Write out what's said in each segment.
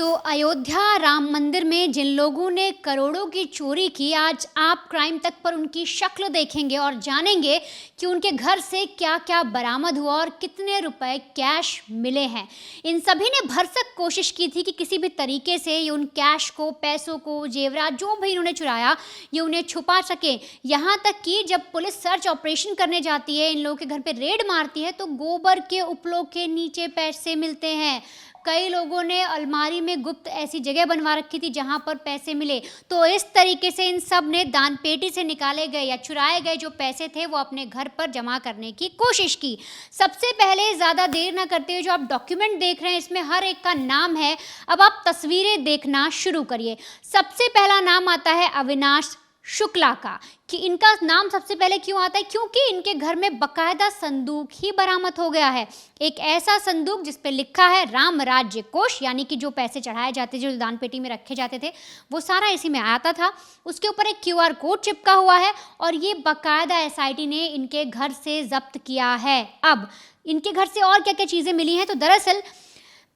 तो अयोध्या राम मंदिर में जिन लोगों ने करोड़ों की चोरी की, आज आप क्राइम तक पर उनकी शक्ल देखेंगे और जानेंगे कि उनके घर से क्या क्या बरामद हुआ और कितने रुपए कैश मिले हैं। इन सभी ने भरसक कोशिश की थी कि किसी भी तरीके से ये उन कैश को, पैसों को, जेवरात जो भी इन्होंने चुराया ये उन्हें छुपा सके। यहाँ तक कि जब पुलिस सर्च ऑपरेशन करने जाती है, इन लोगों के घर पे रेड मारती है, तो गोबर के उपलों के नीचे पैसे मिलते हैं। कई लोगों ने अलमारी में गुप्त ऐसी जगह बनवा रखी थी जहां पर पैसे मिले। तो इस तरीके से इन सब ने दान पेटी से निकाले गए या चुराए गए जो पैसे थे वो अपने घर पर जमा करने की कोशिश की। सबसे पहले ज़्यादा देर ना करते हुए जो आप डॉक्यूमेंट देख रहे हैं इसमें हर एक का नाम है। अब आप तस्वीरें देखना शुरू करिए। सबसे पहला नाम आता है अविनाश शुक्ला का। कि इनका नाम सबसे पहले क्यों आता है? क्योंकि इनके घर में बकायदा संदूक ही बरामद हो गया है। एक ऐसा संदूक जिस पे लिखा है राम राज्य कोष, यानी कि जो पैसे चढ़ाए जाते, जो दान पेटी में रखे जाते थे, वो सारा इसी में आता था। उसके ऊपर एक क्यूआर कोड चिपका हुआ है और ये बकायदा एसआईटी ने इनके घर से जब्त किया है। अब इनके घर से और क्या क्या चीज़ें मिली हैं? तो दरअसल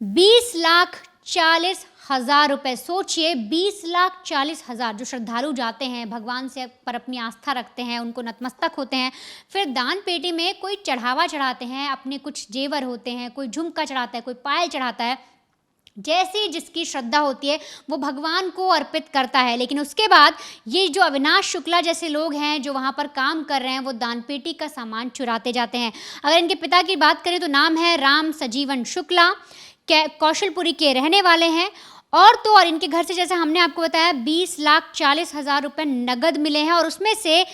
20,40,000 रुपये। सोचिए, 20,40,000 जो श्रद्धालु जाते हैं भगवान से पर अपनी आस्था रखते हैं, उनको नतमस्तक होते हैं, फिर दान पेटी में कोई चढ़ावा चढ़ाते हैं, अपने कुछ जेवर होते हैं, कोई झुमका चढ़ाता है, कोई पायल चढ़ाता है, जैसी जिसकी श्रद्धा होती है वो भगवान को अर्पित करता है। लेकिन उसके बाद ये जो अविनाश शुक्ला जैसे लोग हैं जो वहाँ पर काम कर रहे हैं वो दानपेटी का सामान चुराते जाते हैं। अगर इनके पिता की बात करें तो नाम है राम सजीवन शुक्ला, कौशलपुरी के रहने वाले हैं। और तो और इनके घर से, जैसे हमने आपको बताया, 20,40,000 रुपये नगद मिले हैं और उसमें से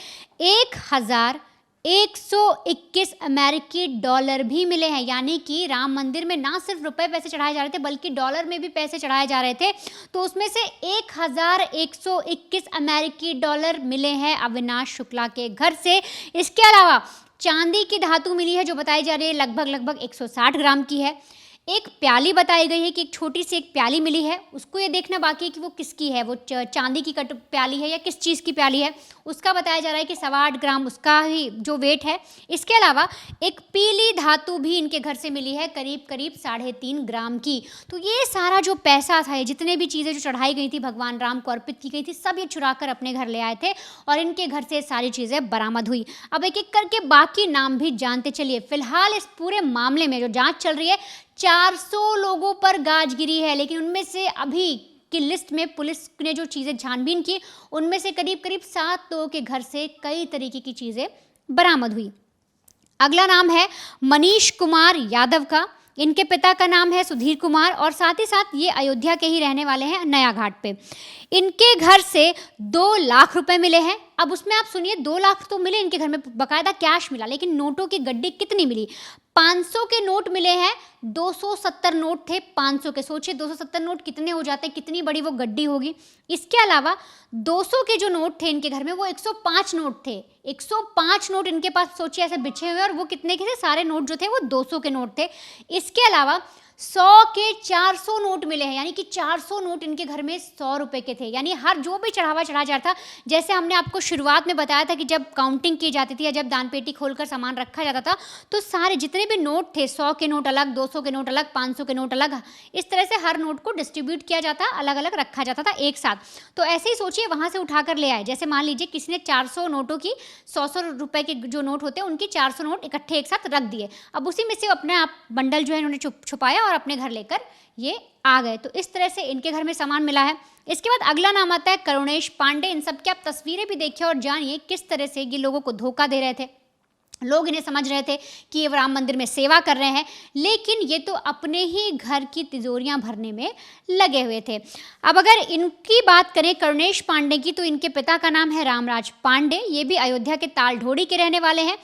1,121 अमेरिकी डॉलर भी मिले हैं। यानी कि राम मंदिर में ना सिर्फ रुपए पैसे चढ़ाए जा रहे थे बल्कि डॉलर में भी पैसे चढ़ाए जा रहे थे। तो उसमें से 1,121 अमेरिकी डॉलर मिले हैं अविनाश शुक्ला के घर से। इसके अलावा चांदी की धातु मिली है जो बताई जा रही है लगभग 160 ग्राम की है। एक प्याली बताई गई है कि एक छोटी सी एक प्याली मिली है, उसको ये देखना बाकी है कि वो किसकी है, वो चांदी की प्याली है या किस चीज़ की प्याली है। उसका बताया जा रहा है कि 8.25 ग्राम उसका ही जो वेट है। इसके अलावा एक पीली धातु भी इनके घर से मिली है करीब 3.5 ग्राम की। तो ये सारा जो पैसा था, ये जितने भी चीज़ें जो चढ़ाई गई थी भगवान राम को अर्पित की गई थी, सब ये चुरा कर अपने घर ले आए थे और इनके घर से सारी चीज़ें बरामद हुई। अब एक एक करके बाकी नाम भी जानते चलिए। फिलहाल इस पूरे मामले में जो जाँच चल रही है, 400 लोगों पर गाज गिरी है, लेकिन उनमें से अभी की लिस्ट में पुलिस ने जो चीज़ें छानबीन की उनमें से करीब 7 लोगों के घर से कई तरीके की चीज़ें बरामद हुई। अगला नाम है मनीष कुमार यादव का। इनके पिता का नाम है सुधीर कुमार और साथ ही साथ ये अयोध्या के ही रहने वाले हैं, नया घाट पे। इनके घर से 2 लाख रुपए मिले हैं। अब उसमें आप सुनिए, 2 लाख तो मिले इनके घर में, बाकायदा कैश मिला, लेकिन नोटों की गड्डी कितनी मिली? 500 के नोट मिले हैं। 270 नोट थे 500 के। सोचिए 270 नोट कितने हो जाते हैं, कितनी बड़ी वो गड्डी होगी। इसके अलावा 200 के जो नोट थे इनके घर में वो 105 नोट थे। 105 नोट इनके पास, सोचिए, ऐसे बिछे हुए, और वो कितने के थे? सारे नोट जो थे वो 200 के नोट थे। इसके अलावा 100 के 400 नोट मिले हैं, यानी कि 400 नोट इनके घर में 100 रुपए के थे। यानी हर जो भी चढ़ावा चढ़ा जाता था, जैसे हमने आपको शुरुआत में बताया था कि जब काउंटिंग की जाती थी या जब दानपेटी खोलकर सामान रखा जाता था तो सारे जितने भी नोट थे, 100 के नोट अलग, 200 के नोट अलग, 500 के नोट अलग, इस तरह से हर नोट को डिस्ट्रीब्यूट किया जाता, अलग अलग रखा जाता था एक साथ। तो ऐसे ही सोचिए, वहाँ से उठाकर ले आए। जैसे मान लीजिए किसी ने 400 नोटों की, 100 रुपए के जो नोट होते हैं उनकी 400 नोट इकट्ठे एक साथ रख दिए। अब उसी में से अपने आप बंडल जो है इन्होंने छुपाया और अपने घर लेकर ये आ गए। तो इस तरह से इनके घर में सामान मिला है। इसके बाद अगला नाम आता है करुणेश पांडे। इन सब की आप तस्वीरें भी देखिए और जानिए किस तरह से ये लोगों को धोखा दे रहे थे। लोग इन्हें समझ रहे थे कि ये राम मंदिर में सेवा कर रहे हैं, लेकिन ये तो अपने ही घर की तिजोरियां भरने में लगे हुए थे। अब अगर इनकी बात करें करुणेश पांडे की, तो इनके पिता का नाम है रामराज पांडे। ये भी अयोध्या के तालढोड़ी के रहने वाले हैं।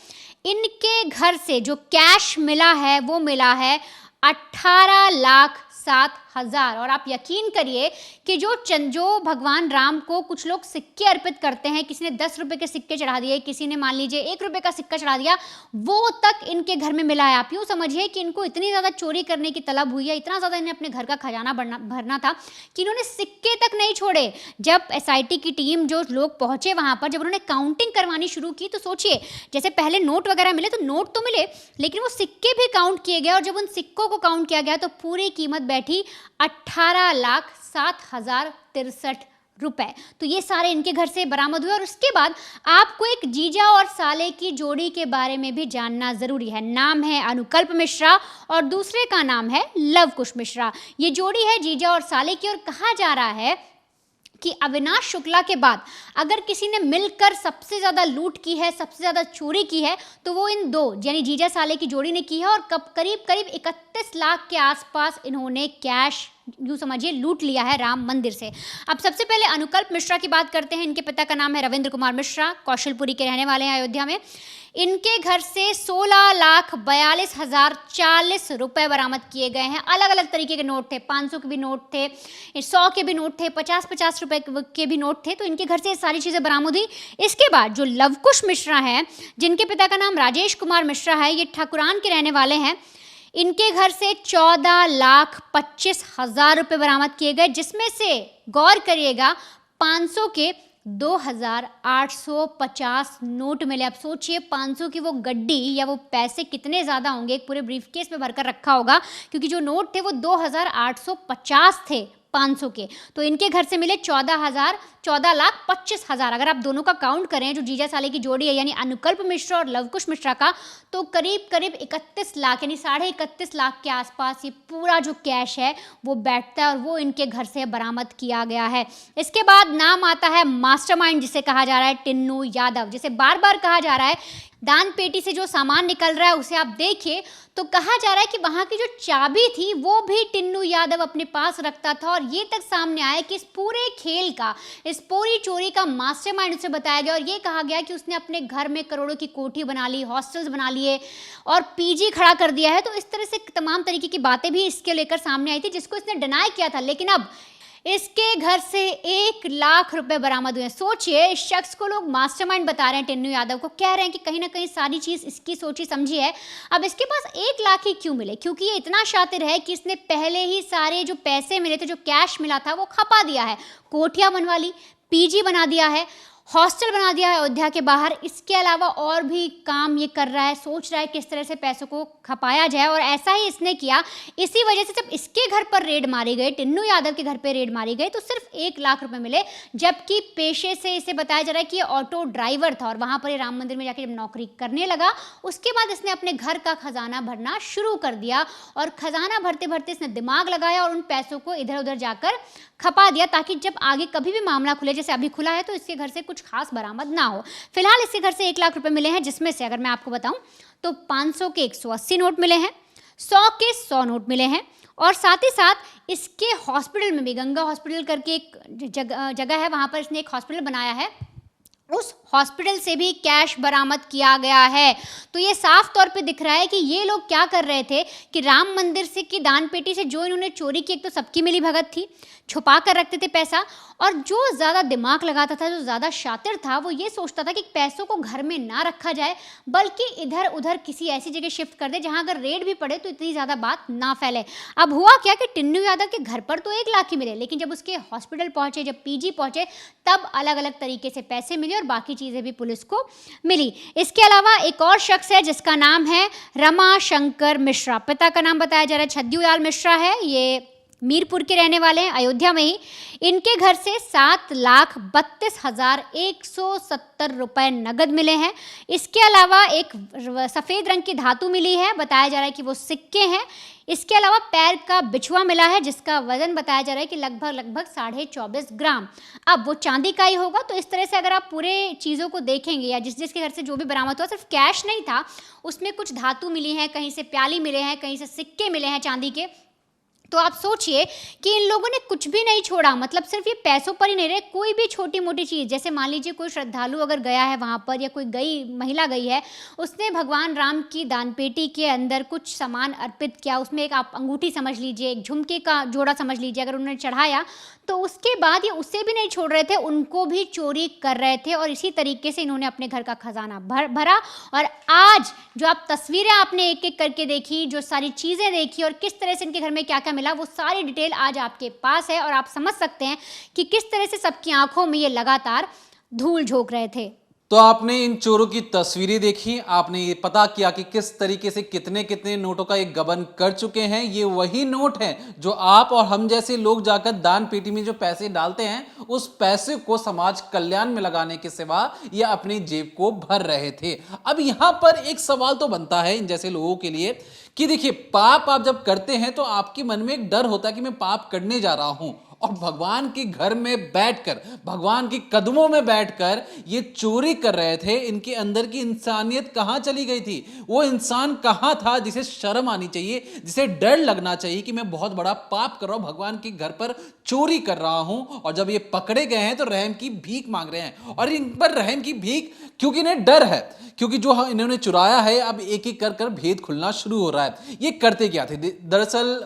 इनके घर से जो कैश मिला है वो मिला है 18,07,000। और आप यकीन करिए कि जो भगवान राम को कुछ लोग सिक्के अर्पित करते हैं, किसी ने 10 रुपए के सिक्के चढ़ा दिए, किसी ने मान लीजिए 1 रुपए का सिक्का चढ़ा दिया, वो तक इनके घर में मिला है। आप यूँ समझिए कि इनको इतनी ज़्यादा चोरी करने की तलब हुई है, इतना ज़्यादा इन्हें अपने घर का खजाना भरना था कि इन्होंने सिक्के तक नहीं छोड़े। जब एसआईटी की टीम, जो लोग पहुँचे वहाँ पर, जब उन्होंने काउंटिंग करवानी शुरू की, तो सोचिए, जैसे पहले नोट वगैरह मिले तो नोट तो मिले, लेकिन वो सिक्के भी काउंट किए गए और जब उन सिक्कों को काउंट किया गया तो पूरी कीमत बैठी 18,07,063 रुपए। तो ये सारे इनके घर से बरामद हुए। और उसके बाद आपको एक जीजा और साले की जोड़ी के बारे में भी जानना जरूरी है। नाम है अनुकल्प मिश्रा और दूसरे का नाम है लवकुश मिश्रा। ये जोड़ी है जीजा और साले की। और कहा जा रहा है कि अविनाश शुक्ला के बाद अगर किसी ने मिलकर सबसे ज़्यादा लूट की है, सबसे ज़्यादा चोरी की है, तो वो इन दो यानी जीजा साले की जोड़ी ने की है। और करीब करीब 31 लाख के आसपास इन्होंने कैश यूँ समझिए लूट लिया है राम मंदिर से। अब सबसे पहले अनुकल्प मिश्रा की बात करते हैं। इनके पिता का नाम है रविंद्र कुमार मिश्रा, कौशलपुरी के रहने वाले हैं, अयोध्या में। इनके घर से 16,42,040 रुपए बरामद किए गए हैं। अलग अलग तरीके के नोट थे, 500 के भी नोट थे, 100 के भी नोट थे, 50-50 रुपए के भी नोट थे। तो इनके घर से ये सारी चीज़ें बरामद हुई। इसके बाद जो लवकुश मिश्रा हैं, जिनके पिता का नाम राजेश कुमार मिश्रा है, ये ठाकुरान के रहने वाले हैं। इनके घर से 14,25,000 रुपये बरामद किए गए, जिसमें से गौर करिएगा 500 के 2,850 नोट मिले। अब सोचिए 500 की वो गड्डी या वो पैसे कितने ज़्यादा होंगे, एक पूरे ब्रीफकेस में भरकर रखा होगा, क्योंकि जो नोट थे वो 2,850 थे 500 के। तो इनके घर से मिले 14,25,000। अगर आप दोनों का काउंट करें, जो जीजा साले की जोड़ी है यानी अनुकल्प मिश्रा और लवकुश मिश्रा का, तो करीब करीब 31 लाख यानी 31.5 लाख के आसपास ये पूरा जो कैश है वो बैठता है और वो इनके घर से बरामद किया गया है। इसके बाद नाम आता है मास्टरमाइंड, जिसे कहा जा रहा है टिन्नू यादव। जिसे बार बार कहा जा रहा है दान पेटी से जो सामान निकल रहा है उसे आप देखिए तो कहा जा रहा है कि वहाँ की जो चाबी थी वो भी टिन्नू यादव अपने पास रखता था। और ये तक सामने आया कि इस पूरे खेल का, इस पूरी चोरी का मास्टरमाइंड उसे बताया गया। और ये कहा गया कि उसने अपने घर में करोड़ों की कोठी बना ली, हॉस्टल्स बना लिए और पीजी खड़ा कर दिया है। तो इस तरह से तमाम तरीके की बातें भी इसके लेकर सामने आई थी, जिसको इसने डिनाई किया था। लेकिन अब इसके घर से 1 लाख रुपए बरामद हुए। सोचिए, इस शख्स को लोग मास्टरमाइंड बता रहे हैं, टिन्नू यादव को कह रहे हैं कि कहीं ना कहीं सारी चीज़ इसकी सोची समझी है। अब इसके पास 1 लाख ही क्यों मिले? क्योंकि ये इतना शातिर है कि इसने पहले ही सारे जो पैसे मिले थे, जो कैश मिला था, वो खपा दिया है। कोठियाँ बनवा ली, पीजी बना दिया है, हॉस्टल बना दिया है अयोध्या के बाहर। इसके अलावा और भी काम ये कर रहा है, सोच रहा है किस तरह से पैसों को खपाया जाए। और ऐसा ही इसने किया। इसी वजह से जब इसके घर पर रेड मारी गई, टिन्नू यादव के घर पर रेड मारी गई, तो सिर्फ 1 लाख रुपए मिले। जबकि पेशे से इसे बताया जा रहा है कि ये ऑटो ड्राइवर था और वहाँ पर ये राम मंदिर में जाकर जब नौकरी करने लगा, उसके बाद इसने अपने घर का खजाना भरना शुरू कर दिया। और खजाना भरते भरते इसने दिमाग लगाया और उन पैसों को इधर उधर जाकर खपा दिया, ताकि जब आगे कभी भी मामला खुले, जैसे अभी खुला है, तो इसके घर से कुछ खास बरामद ना हो। फिलहाल इसके घर से 1 लाख रुपए मिले हैं, जिसमें से अगर मैं आपको बताऊं तो 500 के 180 नोट मिले हैं, 100 के 100 नोट मिले हैं। और साथ ही साथ इसके हॉस्पिटल में भी, गंगा हॉस्पिटल करके एक जगह है, वहाँ पर इसने एक हॉस्पिटल बनाया है, उस हॉस्पिटल से भी कैश बरामद किया गया है। तो ये साफ तौर पे दिख रहा है कि ये लोग क्या कर रहे थे कि राम मंदिर से की दान पेटी से जो इन्होंने चोरी की, एक तो सबकी मिली भगत थी, छुपा कर रखते थे पैसा। और जो ज़्यादा दिमाग लगाता था, जो ज़्यादा शातिर था, वो ये सोचता था कि पैसों को घर में ना रखा जाए, बल्कि इधर उधर किसी ऐसी जगह शिफ्ट कर दे जहाँ अगर रेड भी पड़े तो इतनी ज़्यादा बात ना फैले। अब हुआ क्या कि टिन्नू यादव के घर पर तो 1 लाख ही मिले, लेकिन जब उसके हॉस्पिटल पहुँचे, जब पीजी पहुँचे, तब अलग अलग तरीके से पैसे मिले और बाकी चीज़ें भी पुलिस को मिली। इसके अलावा एक और शख्स है जिसका नाम है रमा शंकर मिश्रा। पिता का नाम बताया जा रहा है छद्दूलाल मिश्रा है। ये मीरपुर के रहने वाले हैं, अयोध्या में ही। इनके घर से 7,32,170 रुपए नगद मिले हैं। इसके अलावा एक सफ़ेद रंग की धातु मिली है, बताया जा रहा है कि वो सिक्के हैं। इसके अलावा पैर का बिछुआ मिला है, जिसका वजन बताया जा रहा है कि लगभग 24.5 ग्राम। अब वो चांदी का ही होगा। तो इस तरह से अगर आप पूरे चीज़ों को देखेंगे, या जिस जिसके घर से जो भी बरामद हुआ, सिर्फ कैश नहीं था, उसमें कुछ धातु मिली है, कहीं से प्याली मिले हैं, कहीं से सिक्के मिले हैं चांदी के। तो आप सोचिए कि इन लोगों ने कुछ भी नहीं छोड़ा। मतलब सिर्फ ये पैसों पर ही नहीं रहे, कोई भी छोटी मोटी चीज़, जैसे मान लीजिए कोई श्रद्धालु अगर गया है वहाँ पर, या कोई महिला गई है, उसने भगवान राम की दानपेटी के अंदर कुछ सामान अर्पित किया, उसमें एक आप अंगूठी समझ लीजिए, एक झुमके का जोड़ा समझ लीजिए, अगर उन्होंने चढ़ाया, तो उसके बाद ये उससे भी नहीं छोड़ रहे थे, उनको भी चोरी कर रहे थे। और इसी तरीके से इन्होंने अपने घर का खजाना भरा। और आज जो आप तस्वीरें आपने एक एक करके देखी, जो सारी चीज़ें देखी और किस तरह से इनके घर में क्या क्या मिला, वो सारी डिटेल आज आपके पास है। और आप समझ सकते हैं कि किस तरह से सबकी आंखों में ये लगातार धूल झोंक रहे थे। तो आपने इन चोरों की तस्वीरें देखी, आपने ये पता किया कि किस तरीके से कितने कितने नोटों का एक गबन कर चुके हैं। ये वही नोट हैं जो आप और हम जैसे लोग जाकर दान पेटी में जो पैसे डालते हैं, उस पैसे को समाज कल्याण में लगाने के सिवा ये अपनी जेब को भर रहे थे। अब यहां पर एक सवाल तो बनता है इन जैसे लोगों के लिए कि देखिए, पाप आप जब करते हैं तो आपके मन में एक डर होता है कि मैं पाप करने जा रहा हूं, और भगवान के घर में बैठकर, भगवान के कदमों में बैठकर ये चोरी कर रहे थे। इनके अंदर की इंसानियत कहां चली गई थी? वो इंसान कहां था जिसे शर्म आनी चाहिए, जिसे डर लगना चाहिए कि मैं बहुत बड़ा पाप कर रहा हूं, भगवान के घर पर चोरी कर रहा हूं। और जब ये पकड़े गए हैं तो रहम की भीख मांग रहे हैं, और इन पर रहम की भीख क्योंकि इन्हें डर है, क्योंकि जो इन्होंने चुराया है अब एक एक कर कर भेद खुलना शुरू हो रहा है। ये करते क्या थे? दरअसल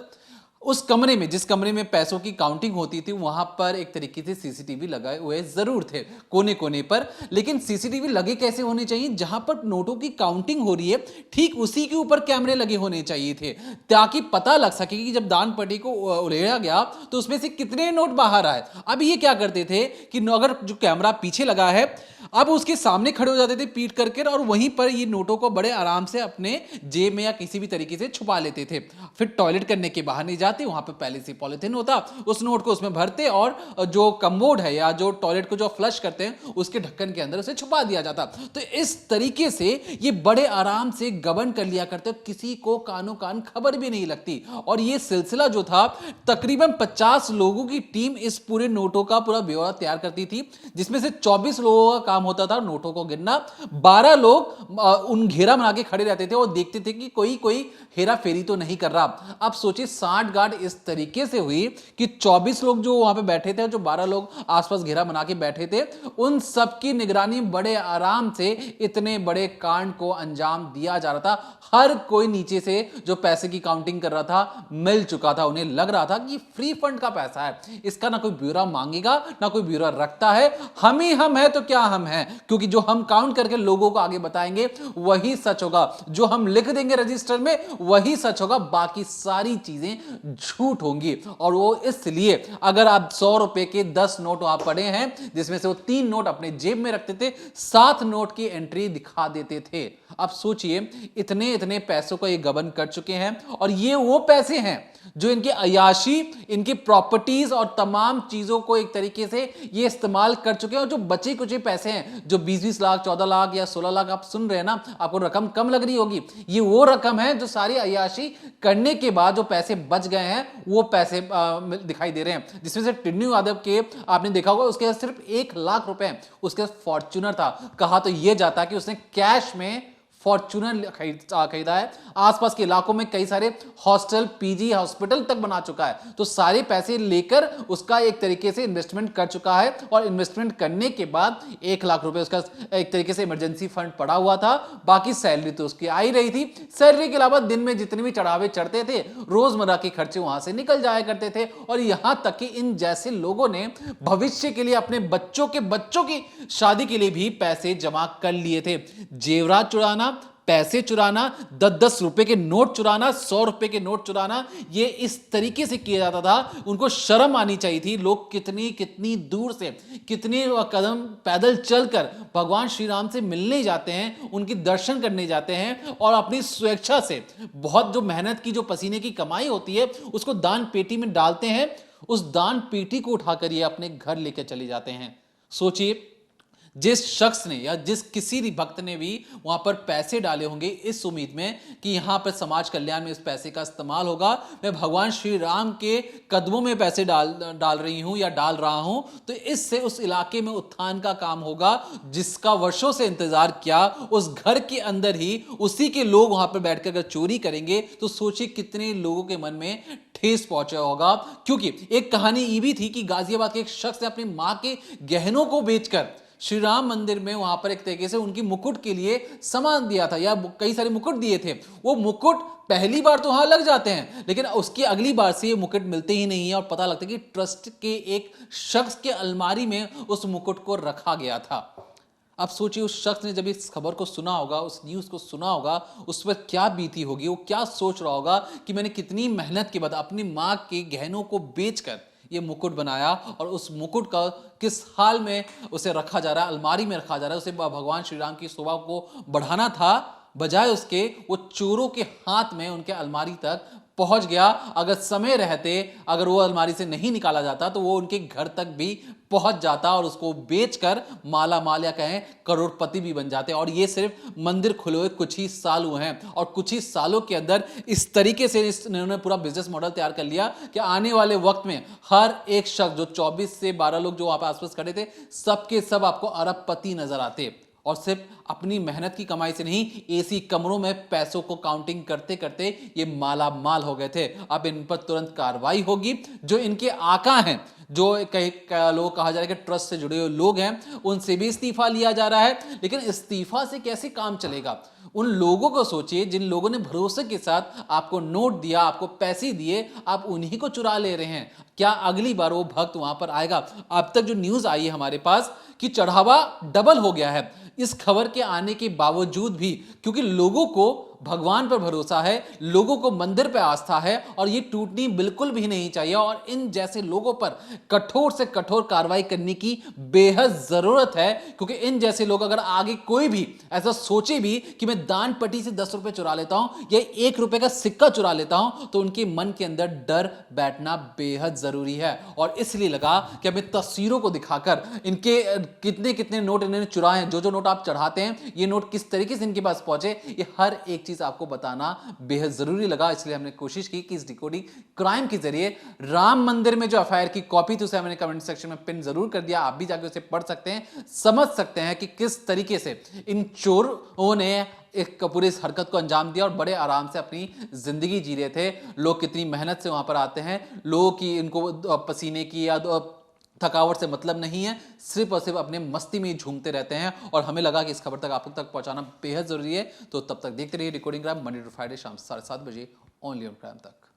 उस कमरे में, जिस कमरे में पैसों की काउंटिंग होती थी, वहां पर एक तरीके से सीसीटीवी लगाए हुए जरूर थे कोने कोने पर, लेकिन सीसीटीवी लगे कैसे होने चाहिए? जहां पर नोटों की काउंटिंग हो रही है ठीक उसी के ऊपर कैमरे लगे होने चाहिए थे, ताकि पता लग सके कि जब दान पेटी को उड़ेड़ा गया तो उसमें से कितने नोट बाहर आए। अब ये क्या करते थे कि अगर जो कैमरा पीछे लगा है, अब उसके सामने खड़े हो जाते थे पीट करके, और वहीं पर ये नोटों को बड़े आराम से अपने जेब में या किसी भी तरीके से छुपा लेते थे। फिर टॉयलेट करने के बाहर नहीं जाते, वहां पे पहले से पॉलिथीन होता, उस नोट को उसमें भरते और जो कमोड है या जो टॉयलेट को जो फ्लश करते हैं उसके ढक्कन के अंदर उसे छुपा दिया जाता। तो इस तरीके से ये बड़े आराम से गबन कर लिया करते, किसी को कानो कान खबर भी नहीं लगती। और ये सिलसिला जो था, तकरीबन 50 लोगों की टीम इस पूरे नोटों का पूरा ब्यौरा तैयार करती थी, जिसमें से 24 लोगों का काम होता था नोटों को गिनना। 12 लोग उन घेरा बना के खड़े रहते थे और देखते थे कि कोई हेरा फेरी तो नहीं कर रहा। अब सोचिए, 60 गार्ड इस तरीके से हुई कि 24 लोग जो वहां पे बैठे थे और जो 12 लोग आसपास घेरा बना के बैठे थे, उन सबकी निगरानी बड़े आराम से इतने बड़े कांड को अंजाम दिया जा रहा था। हर कोई नीचे से जो पैसे की काउंटिंग कर रहा था मिल चुका था, उन्हें लग रहा था कि फ्री फंड का पैसा है, इसका ना कोई ब्यूरो मांगेगा ना कोई ब्यूरो रखता है, हम ही हम है तो क्या हम हैं, क्योंकि जो हम काउंट करके लोगों को आगे बताएंगे वही सच होगा, जो हम लिख देंगे रजिस्टर में वही सच होगा, बाकी सारी चीजें झूठ होंगी। और वो इसलिए अगर आप 100 रुपए के 10 नोट वहां पड़े हैं, जिसमें से वो 3 नोट अपने जेब में रखते थे, 7 नोट की एंट्री दिखा देते थे। अब सोचिए, इतने इतने पैसों का ये गबन कर चुके हैं, और ये वो पैसे हैं जो इनकी अयाशी, इनकी प्रॉपर्टीज और तमाम चीजों को एक तरीके से ये इस्तेमाल कर चुके हैं। और जो बचे कुछ पैसे हैं, जो 20-20 लाख, 14 लाख या 16 लाख आप सुन रहे हैं ना, आपको रकम कम लग रही होगी, ये वो रकम है जो सारी अयाशी करने के बाद जो पैसे बच गए हैं, वो पैसे दिखाई दे रहे हैं। जिसमें से टिन्नू यादव के आपने देखा होगा, उसके सिर्फ 1 लाख रुपए उसके फॉर्च्यूनर था। कहा तो यह जाता कि उसने कैश में फॉर्च्यूनर खरीदा है। आसपास के इलाकों में कई सारे हॉस्टल, पीजी, हॉस्पिटल तक बना चुका है। तो सारे पैसे लेकर उसका एक तरीके से इन्वेस्टमेंट कर चुका है, और इन्वेस्टमेंट करने के बाद 1 लाख रुपए उसका एक तरीके से इमरजेंसी फंड पड़ा हुआ था। बाकी सैलरी तो उसकी आई रही थी। सैलरी के अलावा दिन में जितने भी चढ़ावे चढ़ते थे, रोजमर्रा के खर्चे वहां से निकल जाया करते थे। और यहां तक कि इन जैसे लोगों ने भविष्य के लिए अपने बच्चों की शादी के लिए भी पैसे जमा कर लिए थे। जेवरात चुराना, पैसे चुराना, 10-10 रुपए के नोट चुराना, 100 रुपए के नोट चुराना, ये इस तरीके से किया जाता था। उनको शर्म आनी चाहिए थी। लोग कितनी कितनी दूर से, कितने कदम पैदल चलकर भगवान श्री राम से मिलने जाते हैं, उनकी दर्शन करने जाते हैं, और अपनी स्वेच्छा से बहुत जो मेहनत की, जो पसीने की कमाई होती है, उसको दान पेटी में डालते हैं। उस दान पेटी को उठाकर ये अपने घर लेकर चले जाते हैं। सोचिए, जिस शख्स ने या जिस किसी भी भक्त ने भी वहां पर पैसे डाले होंगे इस उम्मीद में कि यहां पर समाज कल्याण में इस पैसे का इस्तेमाल होगा, मैं भगवान श्री राम के कदमों में पैसे डाल रही हूं या डाल रहा हूं, तो इससे उस इलाके में उत्थान का काम होगा, जिसका वर्षों से इंतजार किया। उस घर के अंदर ही उसी के लोग वहां पर बैठकर अगर चोरी करेंगे, तो सोचिए कितने लोगों के मन में ठेस पहुंचा होगा। क्योंकि एक कहानी ये भी थी कि गाजियाबाद के एक शख्स ने अपनी मां के गहनों को बेचकर श्री राम मंदिर में वहां पर एक तरीके से उनकी मुकुट के लिए सामान दिया था, या कई सारे मुकुट दिए थे। वो मुकुट पहली बार तो वहां लग जाते हैं, लेकिन उसकी अगली बार से ये मुकुट मिलते ही नहीं है, और पता लगता है कि ट्रस्ट के एक शख्स के अलमारी में उस मुकुट को रखा गया था। अब सोचिए, उस शख्स ने जब इस खबर को सुना होगा, उस न्यूज को सुना होगा, उस पर क्या बीती होगी, वो क्या सोच रहा होगा कि मैंने कितनी मेहनत के बाद अपनी मां के गहनों को बेचकर ये मुकुट बनाया और उस मुकुट का किस हाल में उसे रखा जा रहा है, अलमारी में रखा जा रहा है। उसे भगवान श्री राम की शोभा को बढ़ाना था, बजाय उसके वो चोरों के हाथ में उनके अलमारी तक पहुंच गया। अगर समय रहते अगर वो अलमारी से नहीं निकाला जाता तो वो उनके घर तक भी पहुंच जाता और उसको बेचकर माला माल या कहें करोड़पति भी बन जाते। और ये सिर्फ मंदिर खुले हुए कुछ ही साल हुए हैं और कुछ ही सालों के अंदर इस तरीके से इन्होंने पूरा बिजनेस मॉडल तैयार कर लिया कि आने वाले वक्त में हर एक शख्स, जो 24 से 12 लोग जो वहां पर आसपास खड़े थे, सबके सब आपको अरबपति नजर आते। और सिर्फ अपनी मेहनत की कमाई से नहीं, एसी कमरों में पैसों को काउंटिंग करते करते ये माला माल हो गए थे। अब इन पर तुरंत कार्रवाई होगी। जो इनके आका हैं, जो कई लोग कहा जा रहा है कि ट्रस्ट से जुड़े हुए लोग हैं, उनसे भी इस्तीफा लिया जा रहा है। लेकिन इस्तीफा से कैसे काम चलेगा? उन लोगों को सोचिए जिन लोगों ने भरोसे के साथ आपको नोट दिया, आपको पैसे दिए, आप उन्हीं को चुरा ले रहे हैं। क्या अगली बार वो भक्त वहां पर आएगा? अब तक जो न्यूज आई है हमारे पास कि चढ़ावा डबल हो गया है। इस खबर के आने के बावजूद भी, क्योंकि लोगों को भगवान पर भरोसा है, लोगों को मंदिर पर आस्था है और ये टूटनी बिल्कुल भी नहीं चाहिए। और इन जैसे लोगों पर कठोर से कठोर कार्रवाई करने की बेहद जरूरत है, क्योंकि इन जैसे लोग अगर आगे कोई भी ऐसा सोचे भी कि मैं दान पट्टी से 10 रुपए चुरा लेता हूं या 1 रुपए का सिक्का चुरा लेता हूं, तो उनके मन के अंदर डर बैठना बेहद जरूरी है। और इसलिए लगा कि हमें तस्वीरों को दिखाकर इनके कितने कितने नोट इन्होंने चुराए हैं, जो जो नोट आप चढ़ाते हैं, ये नोट किस तरीके से इनके पास पहुंचे, ये हर एक चीज आपको बताना बेहद जरूरी लगा। इसलिए हमने कोशिश की कि इस डिकोडिंग क्राइम के जरिए राम मंदिर में जो एफआईआर की कॉपी थी उसे हमने कमेंट सेक्शन में पिन जरूर कर दिया। आप भी जाके उसे पढ़ सकते हैं, समझ सकते हैं कि किस तरीके से इन चोरों ने एक पूरी इस हरकत को अंजाम दिया और बड़े आराम से अपनी जिंदगी जी रहे थे। लोग कितनी मेहनत से वहां पर आते हैं, लोगों की इनको पसीने की या थकावट से मतलब नहीं है, सिर्फ और सिर्फ अपने मस्ती में ही झूमते रहते हैं। और हमें लगा कि इस खबर तक आप लोग तक पहुंचाना बेहद जरूरी है। तो तब तक देखते रहिए decoding crime, Monday to Friday शाम 7:30 बजे ओनली ऑन क्राइम तक।